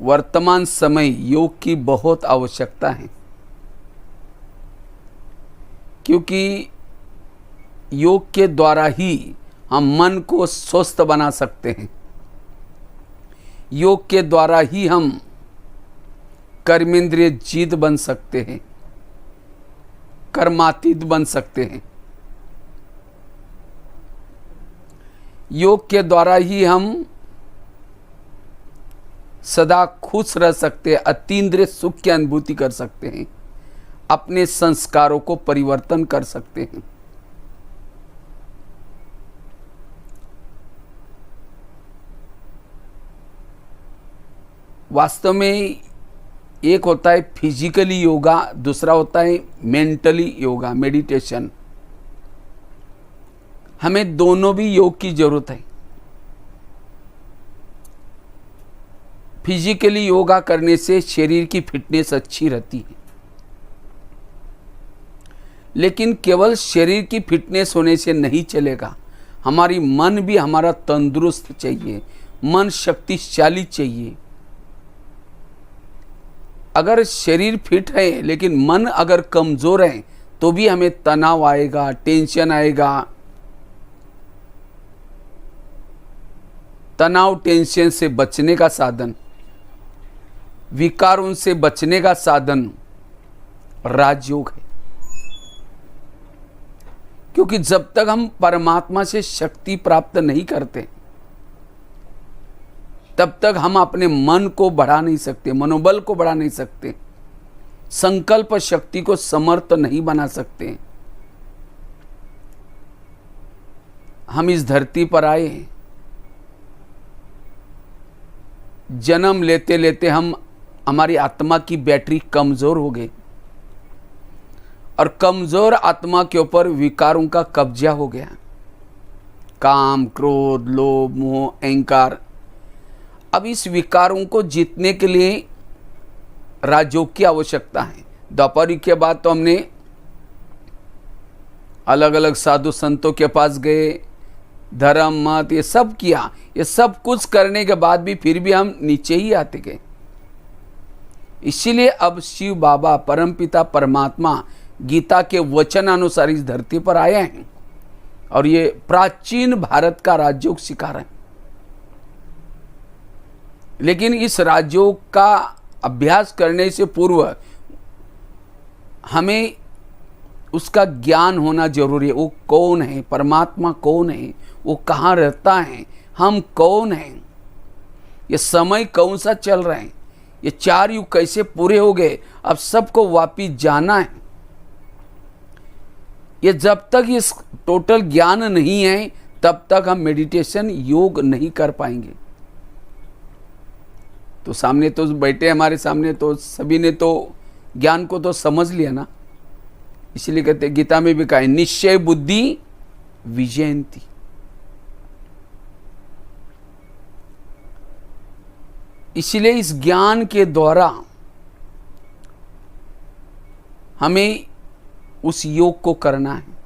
वर्तमान समय योग की बहुत आवश्यकता है, क्योंकि योग के द्वारा ही हम मन को स्वस्थ बना सकते हैं। योग के द्वारा ही हम कर्मेंद्रिय जीत बन सकते हैं, कर्मातीत बन सकते हैं। योग के द्वारा ही हम सदा खुश रह सकते हैं, अतीन्द्रिय सुख की अनुभूति कर सकते हैं, अपने संस्कारों को परिवर्तन कर सकते हैं। वास्तव में एक होता है फिजिकली योगा, दूसरा होता है मेंटली योगा, मेडिटेशन। हमें दोनों भी योग की जरूरत है। फिजिकली योगा करने से शरीर की फिटनेस अच्छी रहती है, लेकिन केवल शरीर की फिटनेस होने से नहीं चलेगा। हमारी मन भी हमारा तंदुरुस्त चाहिए, मन शक्तिशाली चाहिए। अगर शरीर फिट है लेकिन मन अगर कमज़ोर है तो भी हमें तनाव आएगा, टेंशन आएगा। तनाव टेंशन से बचने का साधन, विकारों से बचने का साधन राजयोग है। क्योंकि जब तक हम परमात्मा से शक्ति प्राप्त नहीं करते तब तक हम अपने मन को बढ़ा नहीं सकते, मनोबल को बढ़ा नहीं सकते, संकल्प शक्ति को समर्थ नहीं बना सकते। हम इस धरती पर आए, जन्म लेते लेते हमारी आत्मा की बैटरी कमजोर हो गई और कमजोर आत्मा के ऊपर विकारों का कब्जा हो गया। काम, क्रोध, लोभ, मोह, अहंकार। अब इस विकारों को जीतने के लिए राजयोग की आवश्यकता है। द्वापर के बाद तो हमने अलग अलग साधु संतों के पास गए, धर्म मत ये सब किया। ये सब कुछ करने के बाद भी फिर भी हम नीचे ही आते गए। इसीलिए अब शिव बाबा परमपिता परमात्मा गीता के वचन अनुसार इस धरती पर आए हैं और ये प्राचीन भारत का राजयोग सिखा रहे हैं। लेकिन इस राजयोग का अभ्यास करने से पूर्व हमें उसका ज्ञान होना जरूरी है। वो कौन है, परमात्मा कौन है, वो कहाँ रहता है, हम कौन हैं, ये समय कौन सा चल रहा है, ये चार युग कैसे पूरे हो गए, अब सबको वापिस जाना है। ये जब तक इस टोटल ज्ञान नहीं है तब तक हम मेडिटेशन योग नहीं कर पाएंगे। तो सामने तो बैठे हमारे सामने तो सभी ने तो ज्ञान को तो समझ लिया ना। इसलिए कहते गीता में भी कहा है निश्चय बुद्धि विजयंती। इसलिए इस ज्ञान के द्वारा हमें उस योग को करना है।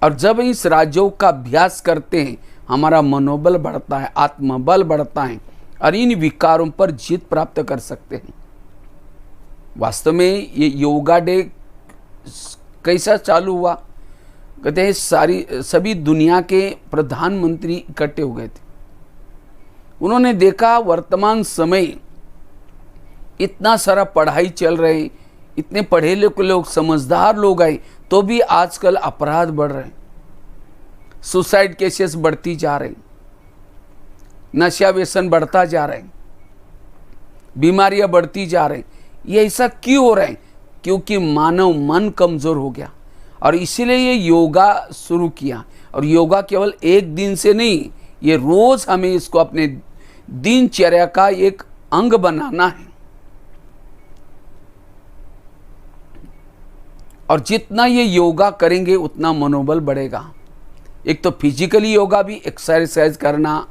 और जब इस राजयोग का अभ्यास करते हैं हमारा मनोबल बढ़ता है, आत्मबल बढ़ता है और इन विकारों पर जीत प्राप्त कर सकते हैं। वास्तव में ये योगा डे कैसा चालू हुआ? कहते हैं सभी दुनिया के प्रधानमंत्री इकट्ठे हो गए थे। उन्होंने देखा वर्तमान समय इतना सारा पढ़ाई चल रहे, इतने पढ़े लिखे लोग, समझदार लोग आए, तो भी आजकल अपराध बढ़ रहे हैं, सुसाइड केसेस बढ़ती जा रही, नशा व्यसन बढ़ता जा रहे, बीमारियां बढ़ती जा रही। ये ऐसा क्यों हो रहा है? क्योंकि मानव मन कमजोर हो गया और इसीलिए ये योगा शुरू किया। और योगा केवल एक दिन से नहीं, ये रोज हमें इसको अपने दिनचर्या का एक अंग बनाना है। और जितना ये योगा करेंगे उतना मनोबल बढ़ेगा। एक तो फिजिकली योगा भी, एक्सरसाइज करना,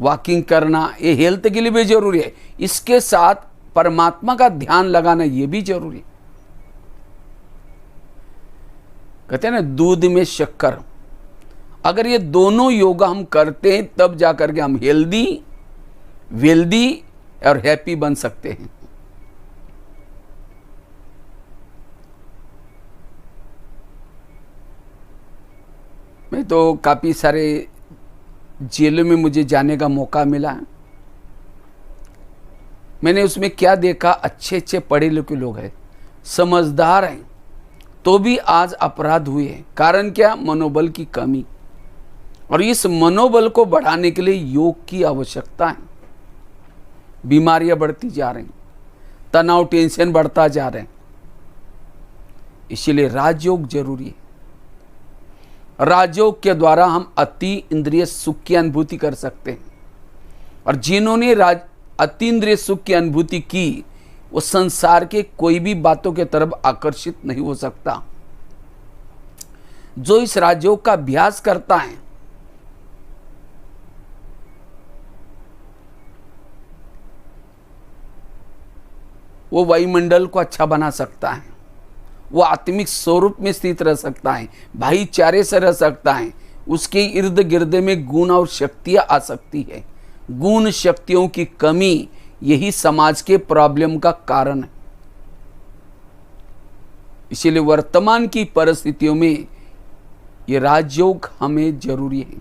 वॉकिंग करना, ये हेल्थ के लिए भी जरूरी है। इसके साथ परमात्मा का ध्यान लगाना ये भी जरूरी है। कहते हैं ना दूध में शक्कर अगर ये दोनों योगा हम करते हैं तब जा करके हम हेल्दी, वेल्दी और हैप्पी बन सकते हैं। मैं तो काफ़ी सारे जेलों में मुझे जाने का मौका मिला। मैंने उसमें क्या देखा, अच्छे अच्छे पढ़े लिखे लोग हैं, समझदार हैं, तो भी आज अपराध हुए हैं। कारण क्या? मनोबल की कमी। और इस मनोबल को बढ़ाने के लिए योग की आवश्यकता है। बीमारियां बढ़ती जा रही, तनाव, टेंशन बढ़ता जा रहे हैं, इसीलिए राजयोग जरूरी है। राजयोग के द्वारा हम अति इंद्रिय सुख की अनुभूति कर सकते हैं। और जिन्होंने अति इंद्रिय सुख की अनुभूति की, वो संसार के कोई भी बातों के तरफ आकर्षित नहीं हो सकता। जो इस राजयोग का अभ्यास करता है, वो वायुमंडल को अच्छा बना सकता है, वो आत्मिक स्वरूप में स्थित रह सकता है, भाईचारे से रह सकता है, उसके इर्द गिर्द में गुण और शक्तियां आ सकती है। गुण शक्तियों की कमी यही समाज के प्रॉब्लम का कारण है। इसीलिए वर्तमान की परिस्थितियों में ये राजयोग हमें जरूरी है।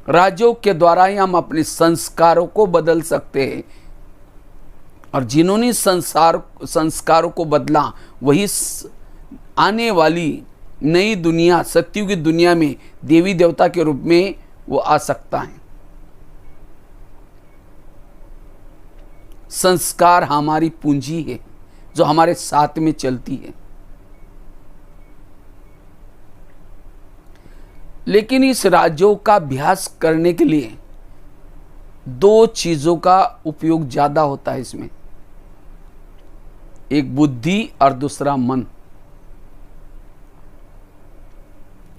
राजयोग के द्वारा ही हम अपने संस्कारों को बदल सकते हैं। और जिन्होंने संस्कारों को बदला, वही आने वाली नई दुनिया, सत्युग की दुनिया में देवी देवता के रूप में वो आ सकता है। संस्कार हमारी पूंजी है जो हमारे साथ में चलती है। लेकिन इस राजयोग का अभ्यास करने के लिए दो चीजों का उपयोग ज्यादा होता है इसमें, एक बुद्धि और दूसरा मन।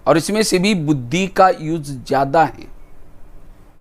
और इसमें से भी बुद्धि का यूज ज्यादा है।